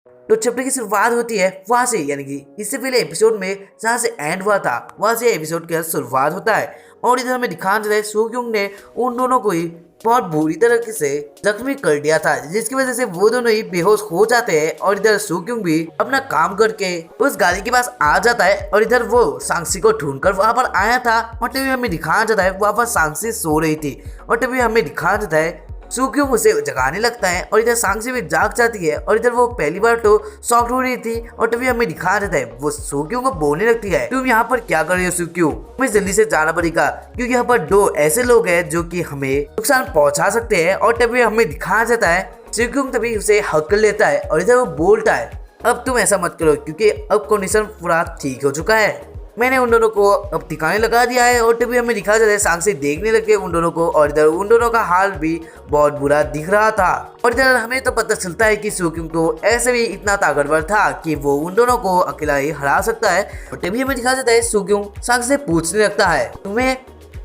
तो चैप्टर की शुरुआत होती है वहां से, यानी कि इससे पहले एपिसोड में जहाँ से एंड हुआ था वहां से एपिसोड का शुरुआत होता है। और इधर हमें दिखाया जाता है सूक्योंग ने उन दोनों को ही बहुत बुरी तरह से जख्मी कर दिया था, जिसकी वजह से वो दोनों ही बेहोश हो जाते हैं। और इधर सूक्योंग भी अपना काम करके उस गाड़ी के पास आ जाता है और इधर वो सांक्सी को ढूंढकर वहां पर आया था। और तभी हमें दिखाया जाता है वहां पर सांक्सी सो रही थी और तभी हमें दिखाया जाता है सूक्योंग उसे जगाने लगता है और इधर सांक्सी भी जाग जाती है। और इधर वो पहली बार तो शॉक्ड हो रही थी और तभी हमें दिखाया जाता है वो सूक्योंग को बोलने लगती है, तुम यहाँ पर क्या कर रही हो सूक्योंग, हमें जल्दी से जाना पड़ेगा क्योंकि यहाँ पर दो ऐसे लोग हैं जो कि हमें नुकसान पहुंचा सकते हैं। और तभी हमें दिखाया जाता है सूक्योंग तभी उसे हक कर लेता है और इधर वो बोलता है, अब तुम ऐसा मत करो क्योंकि अब कंडीशन पूरा ठीक हो चुका है, मैंने उन दोनों को अब ठिकाने लगा दिया है। और तभी हमें दिखा जाता है सांक्सी देखने लगे उन दोनों को और इधर उन दोनों का हाल भी बहुत बुरा दिख रहा था। और इधर हमें तो पता चलता है कि सूक्योंग तो ऐसे भी इतना ताकतवर था कि वो उन दोनों को अकेला ही हरा सकता है। और तभी हमें दिखा जाता है सूक्योंग सांक्सी से पूछने लगता है, तुम्हें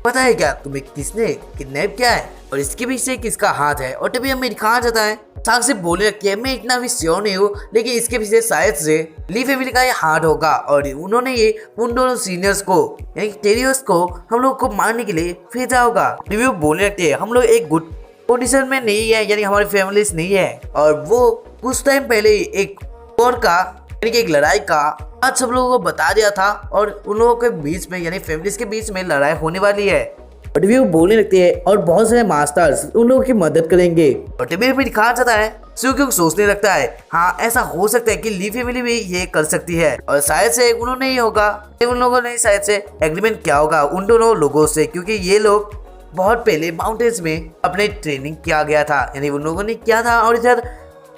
पता है क्या तुम्हें किसने किडनैप किया है और इसके पीछे किसका हाथ है। और तभी हमें दिखाया जाता है सांक्सी बोलने लगती है, मैं इतना भी श्योर नहीं हूँ लेकिन इसके पीछे शायद से ली फैमिली का ये हाथ होगा और उन्होंने ये उन दोनों सीनियर्स को यानी टेरियस को हम लोग को मारने के लिए भेजा होगा। रिव्यू बोलने लगते हैं, हम लोग एक गुड पोजीशन में नहीं है, यानी हमारी फैमिली नहीं है और वो कुछ टाइम पहले एक वॉर का यानी कि एक लड़ाई का आज सब लोगों को बता दिया था और उन लोगों के बीच में यानी फैमिलीज के बीच में लड़ाई होने वाली है। और तभी वो बोलने लगते हैं और बहुत सारे मास्टर्स उन लोगों की मदद करेंगे। और तभी भी दिखाया जाता है सूक्योंग सोचने लगता है, हाँ ऐसा हो सकता है कि ली फैमिली भी ये कर सकती है और शायद से उन्होंने ही होगा, उन लोगों ने शायद से एग्रीमेंट किया होगा उन दोनों लोगों से, क्योंकि ये लोग बहुत पहले माउंटेन्स में अपने ट्रेनिंग किया गया था, यानी उन लोगों ने किया था। और इधर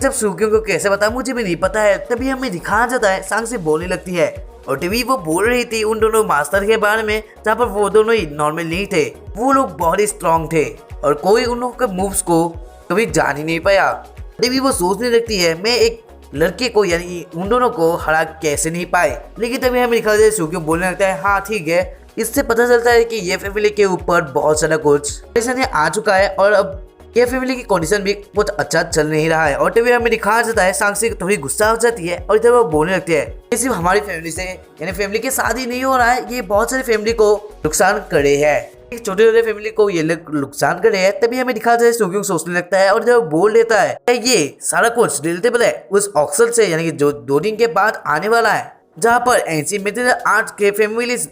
जब सूक्योंग को कैसे पता मुझे भी नहीं पता है। तभी हमें दिखाया जाता है सांक्सी बोलने लगती है और तभी वो बोल रही थी उन दोनों मास्टर के बारे में जहाँ पर वो दोनों ही नॉर्मल नहीं थे, वो लोग बहुत ही स्ट्रॉन्ग थे और कोई उन लोगों के मूव्स को कभी जान ही नहीं पाया। तभी वो सोचने लगती है मैं एक लड़के को यानी उन दोनों को हरा कैसे नहीं पाए। लेकिन तभी हमें दिखाया जाता है सूक्योंग बोलने लगता है, हाँ ठीक है, इससे पता चलता है कि ये फैमिली के ऊपर बहुत सारा कुछ परेशानी आ चुका है और अब ये फैमिली की कंडीशन भी बहुत अच्छा चल नहीं रहा है। और तभी हमें दिखाया जाता है सांक्सी थोड़ी गुस्सा हो जाती है और इधर वो बोलने लगती है, ये सिर्फ हमारी फैमिली से यानी फैमिली के साथ ही नहीं हो रहा है, ये बहुत सारी फैमिली को नुकसान करे है, एक छोटे छोटे फैमिली को ये लोग नुकसान करे है। तभी हमें दिखाया जाता है सूक्योंग सोचने लगता है और इधर वो बोल देता है, ये सारा कुछ रिलेटेबल है उस ऑक्सल से, यानी कि जो 2 दिन के बाद आने वाला है जहाँ पर एंशिएंट मेटेरियल आर्ट के फैमिलीज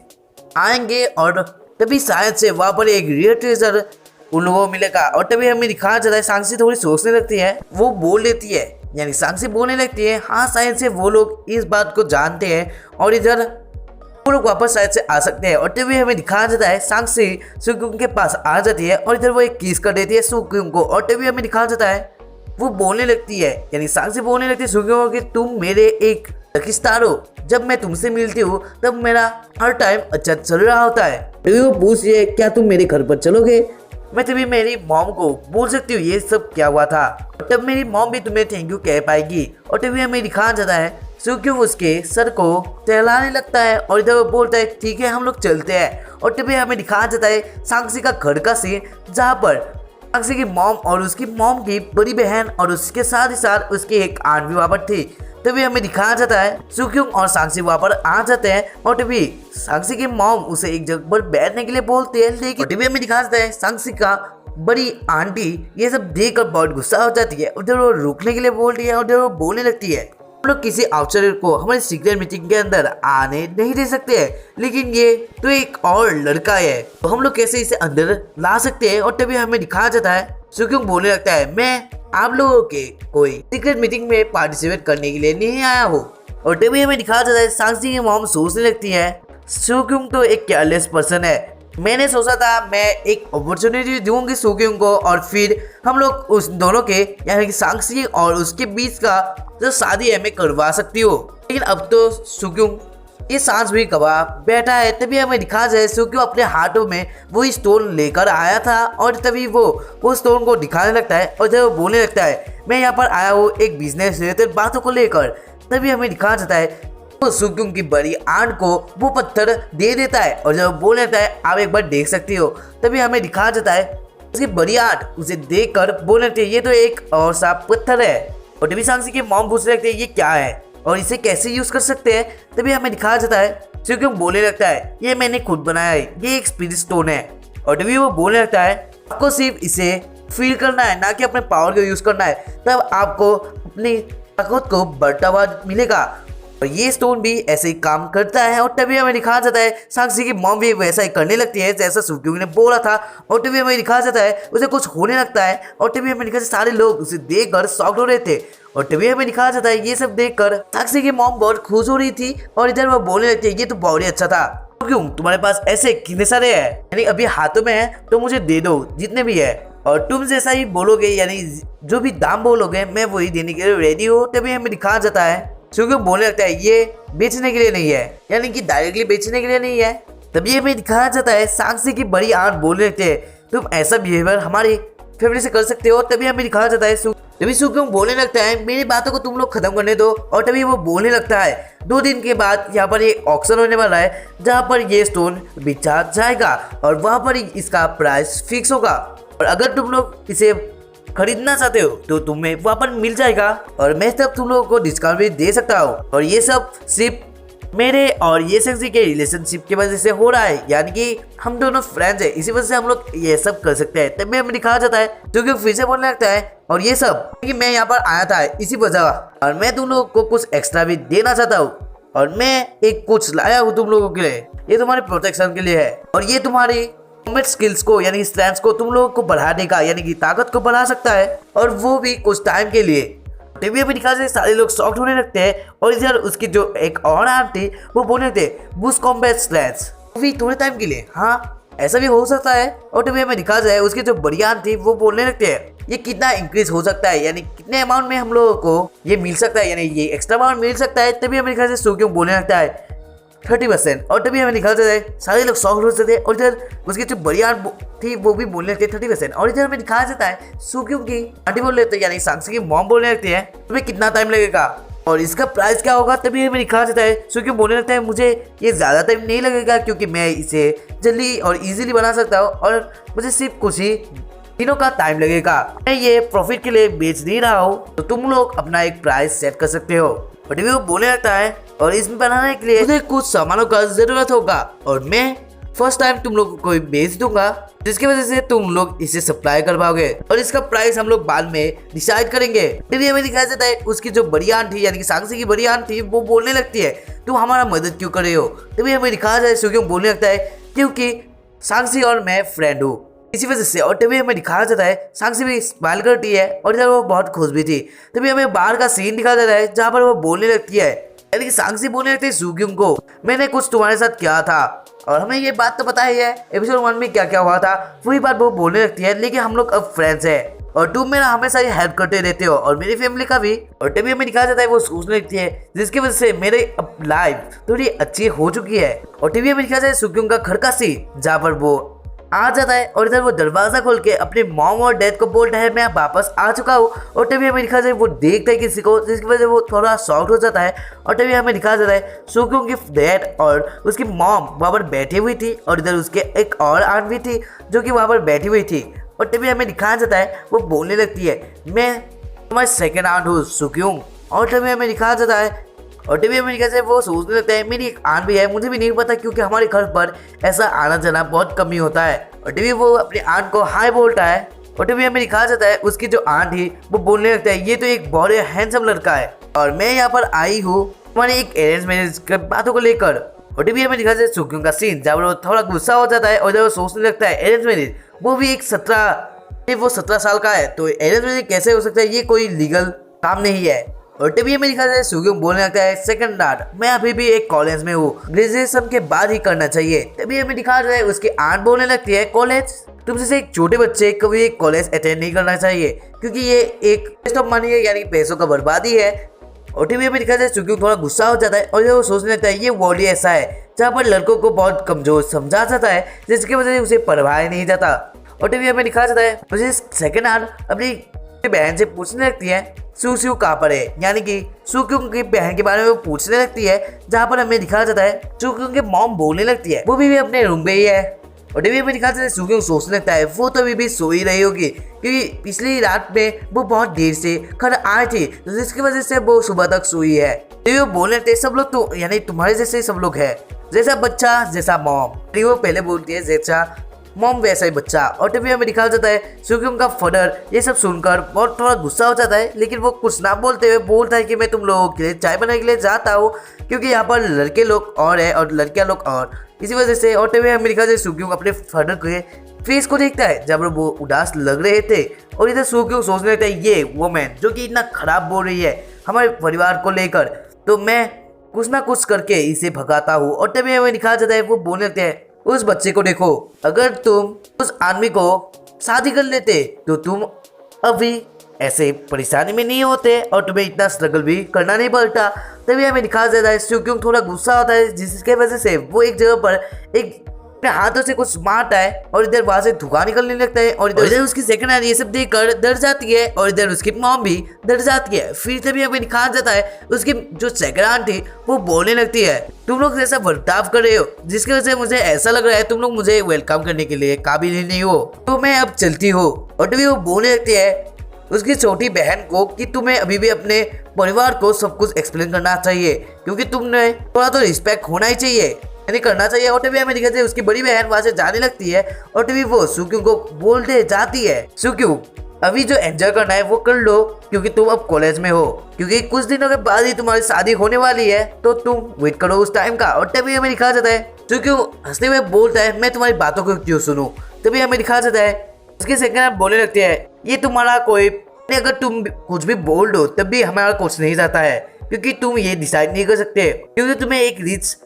आएंगे और तभी शायद से वहाँ पर एक रियल ट्रेजर उन लोगों को मिलेगा। और तभी हमें दिखाया जाता है सांक्सी थोड़ी सोचने लगती है, वो बोल लेती है यानी सांक्सी बोलने लगती है, हाँ शायद से वो लोग इस बात को जानते हैं और इधर वो लोग वापस शायद से आ सकते हैं। और तभी हमें दिखाया जाता है सांक्सी सूक्योंग के पास आ जाती है और इधर वो एक किस कर देती है सूक्योंग को। और तभी हमें दिखाया जाता है वो बोलने लगती है यानी सांक्सी बोलने लगती है सूक्योंग को कि तुम मेरे एक लकी स्टार हो, जब मैं तुमसे मिलती हूँ तब मेरा हर टाइम अच्छा चल रहा होता है। तभी वो पूछ रही है, क्या तुम मेरे घर पर चलोगे, मैं तभी मेरी मॉम को बोल सकती हूँ ये सब क्या हुआ था, तब मेरी मॉम भी तुम्हें थैंक यू कह पाएगी। और तभी हमें दिखाया जाता है सूक्योंग उसके सर को टहलाने लगता है और इधर वो बोलता है ठीक है हम लोग चलते हैं। और तभी हमें दिखाया जाता है सांक्सी का घर का सीन जहाँ पर सांक्सी की मॉम और उसकी मॉम की बड़ी बहन और उसके साथ ही साथ उसकी एक आंट भी वहाँ पर थी। तभी हमें दिखाया जाता है सूक्योंग और सांक्सी वहाँ पर आ जाते हैं और तभी सांक्सी की मॉम उसे एक जगह पर बैठने के लिए बोलती है, लेकिन तभी हमें दिखाया जाता है सांक्सी का बड़ी आंटी ये सब देखकर बहुत गुस्सा हो जाती है, उधर वो रुकने के लिए बोलती है और उधर वो बोलने लगती है, हम लोग किसी आउटसाइडर को हमारी सीक्रेट मीटिंग के अंदर आने नहीं दे सकते हैं, लेकिन ये तो एक और लड़का है तो हम लोग कैसे इसे अंदर ला सकते हैं। और तभी हमें दिखाया जाता है सूक्योंग बोलने लगता है, मैं आप लोगों के कोई सीक्रेट मीटिंग में पार्टिसिपेट करने के लिए नहीं आया हूँ। और तभी हमें दिखाया जाता है सांक्सी की मॉम सोचने लगती है सूक्योंग तो एक केयरलेस पर्सन है, मैंने सोचा था मैं एक अपॉर्चुनिटी दूंगी सूक्योंग को और फिर हम लोग उस दोनों के यानी कि सांक्सी और उसके बीच का जो शादी है मैं करवा सकती हूँ, लेकिन अब तो सूक्योंग ये सांस भी गवा बैठा है। तभी हमें दिखा जाए सूक्योंग अपने हाथों में वही स्टोन लेकर आया था और तभी वो स्टोन को दिखाने लगता है और जब वो बोलने लगता है मैं यहाँ पर आया हूँ एक बिजनेस रिलेटेड बातों को लेकर। तभी हमें दिखाया जाता है वो सूक्योंग की बड़ी आंट को वो पत्थर दे देता है और जब बोल देता है आप एक बार देख सकती हो। तभी हमें दिखाया जाता है उसकी बड़ी आंट उसे देखकर बोल देती है ये तो एक और सा पत्थर है और तभी सांगसी के मॉम पूछने लगते हैं ये क्या है और इसे कैसे यूज कर सकते हैं। तभी हमें दिखाया जाता है सुक्योंग बोलने लगता है ये मैंने खुद बनाया है, ये एक स्पिरिट स्टोन है। और तभी वो बोलने लगता है आपको सिर्फ इसे फील करना है, ना कि अपने पावर को यूज करना है, तब आपको अपनी ताकत को बढ़ता हुआ मिलेगा। और ये स्टोन भी ऐसे ही काम करता है। और तभी हमें दिखाया जाता है सांगसी की मॉम भी वैसा ही करने लगती है जैसा सुक्योंग ने बोला था। और तभी हमें दिखाया जाता है उसे कुछ होने लगता है। और तभी हमें दिखाया सारे लोग उसे देखकर शॉक्ड हो रहे थे। और तभी हमें दिखाया जाता है ये सब देखकर सांगसी की मॉम बहुत खुश हो रही थी। और इधर वो बोलने लगती है ये तो बहुत ही अच्छा था, क्यों तुम्हारे पास ऐसे कितने सारे हैं, यानी अभी हाथों में है तो मुझे दे दो जितने भी है, और तुम जैसा ही बोलोगे यानी जो भी दाम बोलोगे मैं वही देने के लिए रेडी हूँ। तभी हमें दिखाया जाता है सुक्योंग बोलने लगता है ये बेचने के लिए नहीं है, यानी कि डायरेक्टली बेचने के लिए नहीं है। तभी हमें दिखाया जाता है सांगसी की बड़ी आंट बोलने लगते हैं तुम ऐसा बिहेवियर हमारी फैमिली से कर सकते हो। तभी हमें दिखाया जाता है तभी सुक्योंग बोलने लगता है मेरी बातों को तुम लोग खत्म करने दो। और तभी वो बोलने लगता है 2 दिन के बाद यहाँ पर ये ऑक्शन होने वाला है जहाँ पर ये स्टोन बेचा जाएगा और वहाँ पर इसका प्राइस फिक्स होगा। और अगर तुम लोग इसे खरीदना चाहते हो तो तुम्हें वहाँ पर मिल जाएगा और मैं तब तुम लोगों को डिस्काउंट भी दे सकता हूँ। और ये सब सिर्फ मेरे और ये सांगसी के रिलेशनशिप की वजह से हो रहा है, यानी कि हम दोनों फ्रेंड्स हैं, इसी वजह से हम लोग ये सब कर सकते हैं। तभी हमें दिखाया जाता है क्योंकि फिर से बोलने लगता है और ये सब कि मैं यहाँ पर आया था इसी वजह, और मैं तुम लोगों को कुछ एक्स्ट्रा भी देना चाहता हूँ। और मैं एक कुछ लाया हूँ तुम लोगों के लिए, ये तुम्हारे प्रोटेक्शन के लिए है और ये तुम्हारी कॉम्बैट स्किल्स को यानी स्ट्रेंथ को तुम लोगों को बढ़ाने का यानी कि ताकत को बढ़ा सकता है, और वो भी कुछ टाइम के लिए। टीवी में दिखा से सारे लोग शॉक्ड होने लगते हैं। और इधर उसकी जो एक और आर्म थी वो बोलने लगते बूस्ट कॉम्बैट स्ट्रेंथ वो भी थोड़े टाइम के लिए, हाँ ऐसा भी हो सकता है। और टीवी में दिखा जाए उसकी जो बड़ी आर्म थी वो बोलने लगते हैं ये कितना इंक्रीज हो सकता है, यानी कितने अमाउंट में हम लोगों को ये मिल सकता है, यानी ये एक्स्ट्रा अमाउंट मिल सकता है। तभी हमें दिखा से सुक्योंग बोलने लगता है 30%। और तभी हमें दिखा जाता है सारे लोग शॉक्ड हो जाते हैं। और इधर उसकी जो बड़ी आर्म थी वो भी बोलने लगते 30%। और इधर हमें दिखाया जाता है सुक्योंग की आंटी बोल लेते हैं यानी सांगसी की मॉम बोलने लगती है तुम्हें कितना टाइम लगेगा और इसका प्राइस क्या होगा। तभी हमें दिखाया जाता है सुक्योंग बोलने लगता है मुझे ये ज़्यादा टाइम नहीं लगेगा क्योंकि मैं इसे जल्दी और इजीली बना सकता हूँ और मुझे सिर्फ कुछ ही दिनों का टाइम लगेगा। मैं ये प्रॉफिट के लिए बेच नहीं रहा हूँ, तो तुम लोग अपना एक प्राइस सेट कर सकते हो। और टीवी वो बोलने लगता है और इसमें बनाने के लिए मुझे कुछ सामानों का जरूरत होगा और मैं फर्स्ट टाइम तुम लोगों को बेच दूंगा, जिसकी वजह से तुम लोग इसे सप्लाई कर पाओगे और इसका प्राइस हम लोग बाद में डिसाइड करेंगे। टीवी हमें दिखाया जाता है उसकी जो बड़ी आंट थी यानी कि सांगसी की बड़ी आंट थी वो बोलने लगती है तुम हमारा मदद क्यों कर रहे हो। तभी हमें दिखाया जाता है सुक्योंग बोलने लगता है क्योंकि सांगसी और मैं फ्रेंड हूँ इसी वजह से। और तभी हमें दिखाया जाता है सांगसी भी स्माइल करती है और इधर वो बहुत खुश भी थी। तभी हमें बाहर का सीन दिखाया जाता है जहाँ पर वो बोलने लगती है यानी कि सांगसी बोलने लगती है सुक्योंग को मैंने कुछ तुम्हारे साथ किया था और हमें ये बात तो पता ही है एपिसोड 1 में क्या क्या हुआ था, वही बात वो बोलने लगती है लेकिन हम लोग अब फ्रेंड्स हैं और तुम मेरा हमेशा ही हेल्प करते रहते हो और मेरी फैमिली का भी। और तभी हमें दिखाया जाता है वो सोचने लगती है जिसकी वजह से मेरी लाइफ थोड़ी अच्छी हो चुकी है। और टीवी में दिखाया जाता है सुक्योंग का घर का सीन जहाँ पर वो आ जाता है और इधर वो दरवाजा खोल के अपने मॉम और डैड को बोलता है मैं वापस आ चुका हूँ। और तभी हमें दिखाया जाए वो देखता है किसी को जिसकी वजह से वो थोड़ा शॉक्ड हो जाता है। और तभी हमें दिखाया जाता है सुक्योंग की डैड और उसकी मॉम वहाँ पर बैठी हुई थी और इधर उसके एक और आंट भी थी जो कि वहाँ पर बैठी हुई थी। और तभी हमें दिखाया जाता है वो बोलने लगती है मैं तुम्हारी सेकेंड आंट हूँ सुक्योंग। और तभी हमें दिखाया जाता है और टीवी में कैसे वो सोचने लगता है मेरी एक आंट भी है, मुझे भी नहीं पता क्योंकि हमारे घर पर ऐसा आना जाना बहुत कम ही होता है। और टीवी वो अपनी आंट को हाय बोलता है और टीवी में दिखाया जाता है उसकी जो आंट थी वो बोलने लगता है ये तो एक बहुत हैंडसम लड़का है और मैं यहाँ पर आई हूँ तुम्हारे एक अरेंज मैरिज के बातों को लेकर। और टीवी में दिखाया जाता है सुक्योंग का सीन जब वो थोड़ा गुस्सा हो जाता है और जब वो सोचने लगता है अरेंज मैरिज वो भी एक 17 साल का है तो अरेंज मैरिज कैसे हो सकता है, ये कोई लीगल काम नहीं है। और तभी हमें दिखा जाता है सुक्योंग बोलने लगता है सेकंड आर्ट मैं अभी भी एक कॉलेज में हूँ, ग्रेजुएशन के बाद ही करना चाहिए। तभी हमें दिखा जाता है उसकी आंट बोलने लगती है कॉलेज तुम जैसे एक छोटे बच्चे कभी एक कॉलेज अटेंड नहीं करना चाहिए क्योंकि ये एक वेस्ट ऑफ मनी है यानी पैसों का बर्बादी है। और टीवी में दिखा जाता है सुक्योंग थोड़ा गुस्सा हो जाता है और वो सोचने लगता है ये वर्ल्ड ऐसा है जहाँ पर लड़कों को बहुत कमजोर समझा जाता है जिसकी वजह से उसे परवाह नहीं जाता। और टीवी में दिखा जाता है मुझे सेकंड आर्ट अपनी बहन से पूछने लगती है सुक्योंग कहाँ पर है, यानी कि सुक्योंग की बहन के बारे में वो पूछने लगती है जहाँ पर हमें दिखाया जाता है सुक्योंग की मॉम बोलने लगती है वो भी अपने रूम पे ही है। और टीवी में दिखाते सुक्योंग सोचने लगता है वो तो अभी भी सो ही रही होगी, क्योंकि पिछली रात में वो बहुत देर से घर आए थे, तो जिसकी वजह से वो सुबह तक सोई है। तो वो बोल रहे थे सब लोग तो यानी तुम्हारे जैसे सब लोग है, जैसा बच्चा जैसा मॉम। वो पहले बोलती है जैसा मॉम वैसा ही बच्चा। और टीवी में दिखाया जाता है सुक्योंग का फादर ये सब सुनकर बहुत थोड़ा गुस्सा हो जाता है, लेकिन वो कुछ ना बोलते हुए बोलता है कि मैं तुम लोगों के लिए चाय बनाने के लिए जाता हूँ, क्योंकि यहाँ पर लड़के लोग और है और लड़कियाँ लोग और, इसी वजह से। और टीवी में दिखाया जाता है सुक्योंग अपने फादर के फेस को देखता है जब वो उदास लग रहे थे, और इधर सुक्योंग सोचने लगता है ये वोमैन जो कि इतना खराब बोल रही है हमारे परिवार को लेकर, तो मैं कुछ ना कुछ करके इसे भगाता हूँ। और तभी हमें दिखाया जाता है वो बोलने लगते हैं उस बच्चे को देखो, अगर तुम उस आदमी को शादी कर लेते तो तुम अभी ऐसे परेशानी में नहीं होते और तुम्हें इतना स्ट्रगल भी करना नहीं पड़ता। तभी हमें दिखाया जाता है सुक्योंग थोड़ा गुस्सा होता है, जिसके वजह से वो एक जगह पर एक अपने हाथों से कुछ मारता है और इधर वहां से धुआं निकलने लगता है, और इधर उसकी सेकंड हैंड ये सब देखकर डर जाती है, और इधर उसकी मॉम भी डर जाती है। फिर तभी हमें दिखाया जाता है उसकी जो सेकंड हैंड थी वो बोलने लगती है तुम लोग जैसा बर्ताव कर रहे हो जिसकी वजह से मुझे ऐसा लग रहा है तुम लोग मुझे वेलकम करने के लिए काबिल ही नहीं हो, तो मैं अब चलती हूँ। और तभी वो बोलने लगती है उसकी छोटी बहन को कि तुम्हें अभी भी अपने परिवार को सब कुछ एक्सप्लेन करना चाहिए, क्योंकि तुमने थोड़ा तो रिस्पेक्ट होना ही चाहिए यानी करना चाहिए। और तभी हमें दिखाते हैं उसकी बड़ी बहन वहां से जाने लगती है, और तभी वो सुक्योंग को बोलते जाती है सुक्योंग अभी जो एंजॉय करना है वो कर लो, क्योंकि तुम अब कॉलेज में हो, क्योंकि कुछ दिनों के बाद ही तुम्हारी शादी होने वाली है, तो तुम वेट करो उस टाइम का। और तभी हमें दिखाया जाता है सुक्योंग हंसते हुए बोलता है मैं तुम्हारी बातों को क्यों सुनूं। तभी हमें दिखाया जाता है उसके सेकंड बोलने लगते हैं ये तुम्हारा कोई, अगर तुम कुछ भी बोल दो तब भी हमारा कुछ नहीं जाता है, क्योंकि तुम ये डिसाइड नहीं कर सकते, क्योंकि तुम्हें एक रिच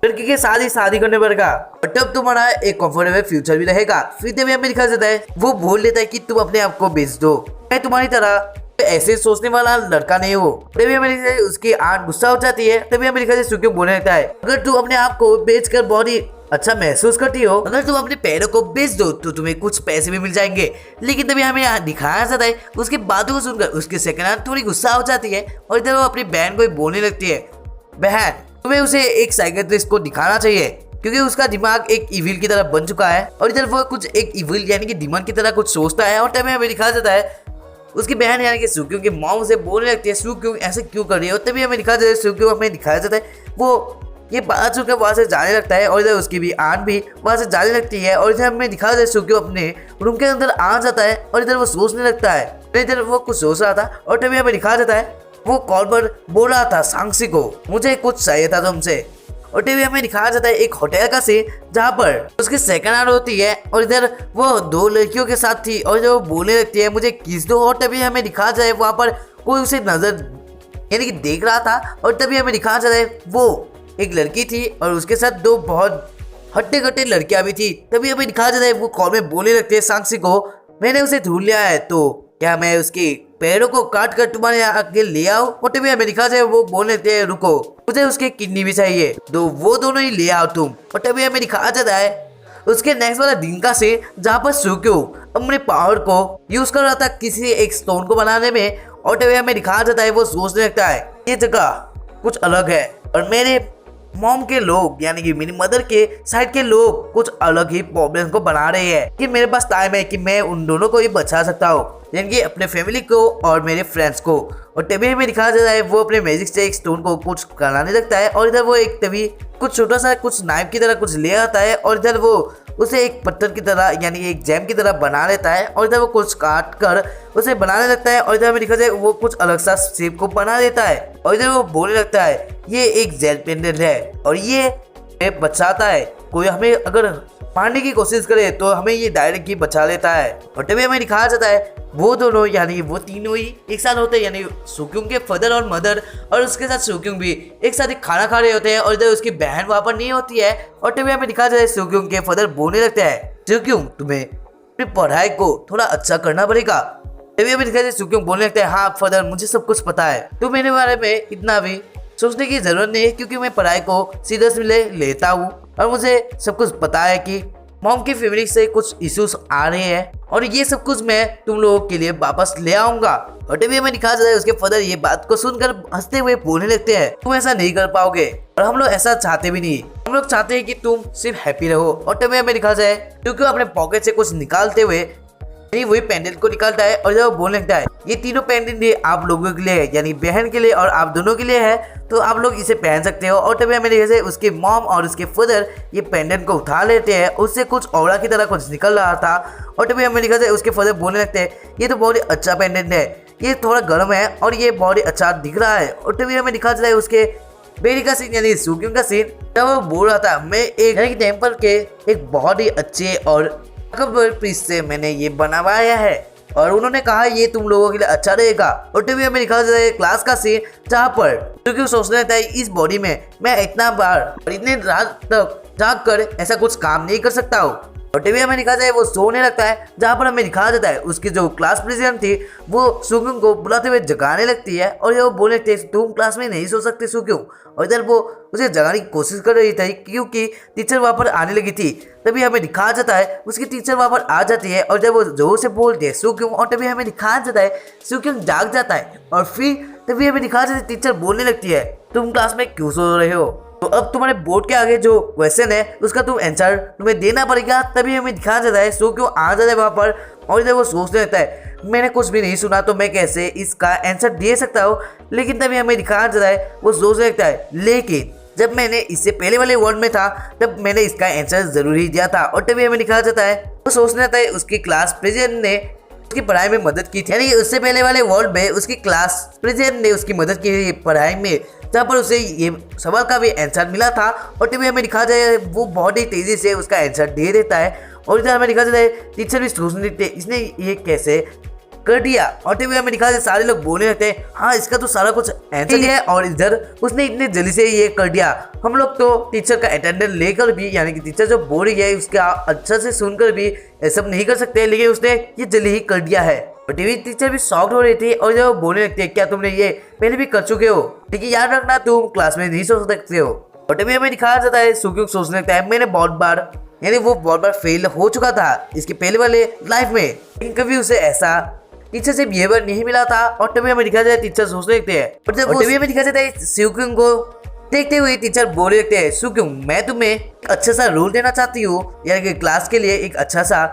लड़की के साथ ही शादी करने पड़ेगा और तब तुम्हारा एक कंफर्टेबल फ्यूचर भी रहेगा। फिर तभी हमें दिखाया जाता है वो बोल लेता है कि तुम अपने आप को बेच दो, मैं तुम्हारी तरह ऐसे सोचने वाला लड़का नहीं हो। तभी हमें उसकी आंट गुस्सा हो जाती है। तभी हमें दिखाया सुक्योंग बोलने लगता है अगर तुम अपने आप को बेचकर बहुत ही अच्छा महसूस करती हो, अगर तुम अपने पैरों को बेच दो तो तुम्हें कुछ पैसे भी मिल जाएंगे। लेकिन तभी हमें दिखाया जाता है उसकी बातों को सुनकर उसकी सेकंड हैंड थोड़ी गुस्सा हो जाती है, और इधर वो अपनी बहन को बोलने लगती है बहन तुम्हें उसे एक साइकियाट्रिस्ट को दिखाना चाहिए, क्योंकि उसका दिमाग एक इविल की तरह बन चुका है, और इधर वो कुछ एक इविल यानी कि डिमन की तरह कुछ सोचता है। और तभी हमें दिखाया जाता है उसकी बहन यानी कि सुक्योंग की मॉम से बोलने लगती है सुक्योंग ऐसे क्यों कर रही है। और तभी हमें दिखाया जाता है सुक्योंग हमें दिखाया जाता है वो ये बात सुनकर वहाँ से जाने लगता है, और इधर उसकी भी आंट भी वहाँ से जाने लगती है। और इधर हमें दिखाया जाता है सुक्योंग अपने रूम के अंदर आ जाता है, और इधर वो सोचने लगता है, इधर वो कुछ सोच रहा था। और तभी हमें दिखाया जाता है वो कॉल पर बोल रहा था सांगसी को मुझे कुछ चाहिए था तुमसे। और टीवी हमें दिखाया जाता है एक होटल का सीन जहाँ पर उसकी सेकंड हैंड होती है, और इधर वो दो लड़कियों के साथ थी और जो बोलने लगती है मुझे किस दो। और तभी हमें दिखाया जाए वहाँ पर कोई उसे नजर यानी कि देख रहा था, और तभी हमें दिखाया जाता है वो एक लड़की थी और उसके साथ दो बहुत हट्टे कट्टे लड़कियां भी थी। तभी हमें दिखाया जाता है वो कॉल में बोलने लगते हैं सांगसी को मैंने उसे ढूंढ लिया है, तो क्या मैं उसकी पैरों को काट कर तुम्हारे आगे ले आओ। और तभी हमें दिखा जाए वो बोलने लगते हैं रुको मुझे उसकी किडनी भी चाहिए, तो वो दोनों ही ले आओ तुम। और तभी हमें दिखाया जाता है उसके नेक्स्ट वाला दिन का से जहाँ पर सुक्योंग अपने पावर को यूज कर रहा था किसी एक स्टोन को बनाने में। और तभी हमें दिखाया जाता है वो सोचने लगता है ये जगह कुछ अलग है, और मेरे मॉम के लोग यानी कि मेरी मदर के साइड के लोग कुछ अलग ही प्रॉब्लम को बना रहे हैं, कि मेरे पास टाइम है कि मैं उन दोनों को ही बचा सकता हूँ, यानी कि अपने फैमिली को और मेरे फ्रेंड्स को। और तभी हमें दिखाया जाता है वो अपने मैजिक से एक स्टोन को कुछ कराने लगता है, और इधर वो एक तभी कुछ छोटा सा कुछ नाइफ की तरह कुछ ले आता है, और इधर वो उसे एक पत्थर की तरह यानी एक जैम की तरह बना लेता है, और इधर वो कुछ काट कर उसे बनाने लगता है। और इधर हमें दिखा जाए वो कुछ अलग सा शेप को बना देता है, और इधर वो बोलने लगता है ये एक जेल पेंडेंट है और ये बचाता है, कोई हमें अगर मारने की कोशिश करे तो हमें ये डायरेक्ट ही बचा लेता है। और तभी हमें दिखाया जाता है वो दोनों यानी वो तीनों ही एक साथ होते हैं, यानी सुक्योंग के फादर और मदर, और उसके साथ सुक्योंग भी एक साथ ही खाना खा रहे होते हैं, और इधर उसकी बहन वहाँ पर नहीं होती है। और तभी हमें दिखाया जाता है सुक्योंग के फादर बोलने लगते हैं सुक्योंग तुम्हें अपनी पढ़ाई को थोड़ा अच्छा करना पड़ेगा। तभी हमें दिखाया जाता है सुक्योंग बोलने लगते हैं हाँ फादर मुझे सब कुछ पता है, तो मेरे बारे में इतना भी सोचने की जरूरत नहीं है, क्योंकि मैं पढ़ाई को सीरियस में लेता हूँ, और मुझे सब कुछ पता है कि मॉम की फैमिली से कुछ इश्यूज आ रहे हैं, और ये सब कुछ मैं तुम लोगों के लिए वापस ले आऊंगा। और तभी हमें दिखाया जाता है उसके फादर ये बात को सुनकर हंसते हुए बोलने लगते हैं तुम ऐसा नहीं कर पाओगे, और हम लोग ऐसा चाहते भी नहीं, हम लोग चाहते हैं कि तुम सिर्फ हैप्पी रहो। और तभी हमें दिखा जाए क्योंकि अपने पॉकेट से कुछ निकालते हुए वही पेंडेंट को निकालता है और जब बोलने लगता है ये तीनों पेंडेंट ये आप लोगों के लिए है, यानी बहन के लिए और आप दोनों के लिए है, तो आप लोग इसे पहन सकते हो। और तभी हमें जैसे उसके मॉम और उसके फादर ये पेंडेंट को उठा लेते हैं, उससे कुछ औरा की तरह कुछ निकल रहा था। और तभी हमें दिखा जाए उसके फादर बोलने लगते हैं ये तो बहुत ही अच्छा पेंडेंट है, ये थोड़ा गर्म है और ये बहुत ही अच्छा दिख रहा है। और तभी हमें दिखा जाए उसके बेरी का सीन यानी सुक्योंग का सीन, जब वो बोल रहा था मैं एक टेम्पल के एक बहुत ही अच्छे और प्रीस्ट से मैंने ये बनवाया है और उन्होंने कहा ये तुम लोगों के लिए अच्छा रहेगा। और तभी हमें दिखा जाता है क्लास का सीन जहाँ पर क्योंकि सोचने लगता है इस बॉडी में मैं इतना बार और इतने रात तक जाग कर ऐसा कुछ काम नहीं कर सकता हूँ। और टीवी हमें दिखा जाए वो सोने लगता है, जहाँ पर हमें दिखाया जाता है उसकी जो क्लास प्रेसिडेंट थी वो सुक्योंग को बुलाते हुए जगाने लगती है और ये वो बोले थे तुम क्लास में नहीं सो सकते सुक्योंग। और इधर वो उसे जगाने की कोशिश कर रही थी क्योंकि टीचर वहाँ पर आने लगी थी। तभी हमें दिखाया जाता है उसकी टीचर वहाँ पर आ जाती है और जब वो जोर से बोलते हैं सुक्योंग, और तभी हमें दिखाया जाता है सुक्योंग जाग जाता है और फिर तभी हमें दिखाया जाता है टीचर बोलने लगती है तुम क्लास में क्यों सो रहे हो, तो अब तुम्हारे बोर्ड के आगे जो क्वेश्चन है उसका तुम आंसर तुम्हें देना पड़ेगा। तभी हमें दिखाया जाता है सुक्योंग आ जाता है वहाँ पर और इधर वो सोचने लगता है मैंने कुछ भी नहीं सुना तो मैं कैसे इसका आंसर दे सकता हूँ। लेकिन तभी हमें दिखाया जाता है वो सोचने लगता है लेकिन जब मैंने इससे पहले वाले वर्ड में था तब मैंने इसका आंसर जरूर ही दिया था। और तभी हमें दिखाया जाता है वो सोचने लगता है उसकी क्लास प्रेसिडेंट ने उसकी पढ़ाई में मदद की थी, यानी उससे पहले वाले वर्ड में उसकी क्लास प्रेसिडेंट ने उसकी मदद की पढ़ाई में, जहाँ पर उसे ये सवाल का भी आंसर मिला था। और टीवी हमें दिखा जाए वो बहुत ही तेजी से उसका आंसर दे देता है और इधर हमें दिखा जाता है टीचर भी सोचने लगते इसने ये कैसे कर दिया। और टीवी हमें दिखा जाए सारे लोग बोलने लगते हैं हाँ इसका तो सारा कुछ आंसर है और इधर उसने इतने जल्दी से ये कर दिया। हम लोग तो टीचर का अटेंडेंस लेकर भी यानी कि टीचर जो बोल रही है उसका अच्छा से सुनकर भी ये सब नहीं कर सकते, लेकिन उसने ये जल्दी ही कर दिया है। और टीवी टीचर भी शॉक्ड हो रही थी और जब बोलने लगते हैं क्या तुमने ये पहले भी कर चुके हो, ठीक है याद रखना तुम क्लास में नहीं सो सकते हो। और टीवी हमें दिखाया जाता है सुक्योंग सोचने लगता है मैंने बहुत बार यानी वो बहुत बार फेल हो चुका था इसके पहले वाले लाइफ में, लेकिन कभी उसे ऐसा टीचर से बिहेवियर नहीं मिला था। और तभी हमें दिखाया जाता है टीचर सोचने लगते हैं और जब तभी हमें दिखाया जाता है सुक्योंग को देखते हुए टीचर बोलने लगते हैं सुक्योंग मैं तुम्हें एक अच्छा सा रोल देना चाहती हूँ, यानी कि क्लास के लिए एक अच्छा सा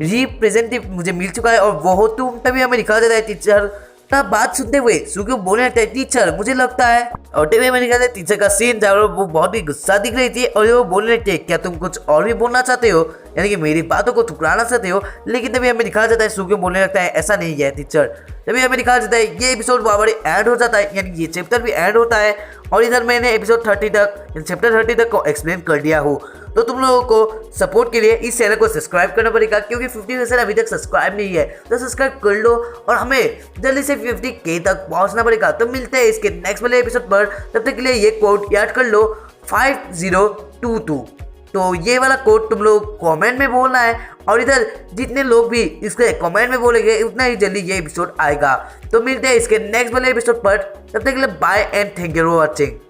रिप्रेजेंटेटिव मुझे मिल चुका है और वो हो तुम। तभी हमें दिखाया जाता है टीचर का बात सुनते हुए सुक्योंग बोलने लगता है टीचर मुझे लगता है। और तभी हमें दिखाया जाता है टीचर का सीन जहाँ वो बहुत ही गुस्सा दिख रही थी और वो बोलने लगते हैं क्या तुम कुछ और भी बोलना चाहते हो, यानी कि मेरी बातों को ठुकराना चाहते हो। लेकिन तभी हमें दिखाया जाता है सुक्योंग बोलने लगता है ऐसा नहीं है टीचर। तभी हमें दिखाया जाता है ये एपिसोड वहाँ पर ऐड हो जाता है, यानी ये चैप्टर भी ऐड होता है और इधर मैंने एपिसोड 30 तक चैप्टर 30 तक को एक्सप्लेन कर दिया हूँ। तो तुम लोगों को सपोर्ट के लिए इस चैनल को सब्सक्राइब करना पड़ेगा क्योंकि 50% अभी तक सब्सक्राइब नहीं है, तो सब्सक्राइब कर लो और हमें जल्दी से 50K तक पहुंचना पड़ेगा। तो मिलते हैं इसके नेक्स्ट वाले एपिसोड पर, तब तक के लिए ये कोड याद कर लो 5022। तो ये वाला कोड तुम लोग कमेंट में बोलना है और इधर जितने लोग भी इसके कमेंट में बोलेंगे उतना ही जल्दी ये एपिसोड आएगा। तो मिलते हैं इसके नेक्स्ट वाले एपिसोड पर, तब तक के लिए bye and thank you for watching.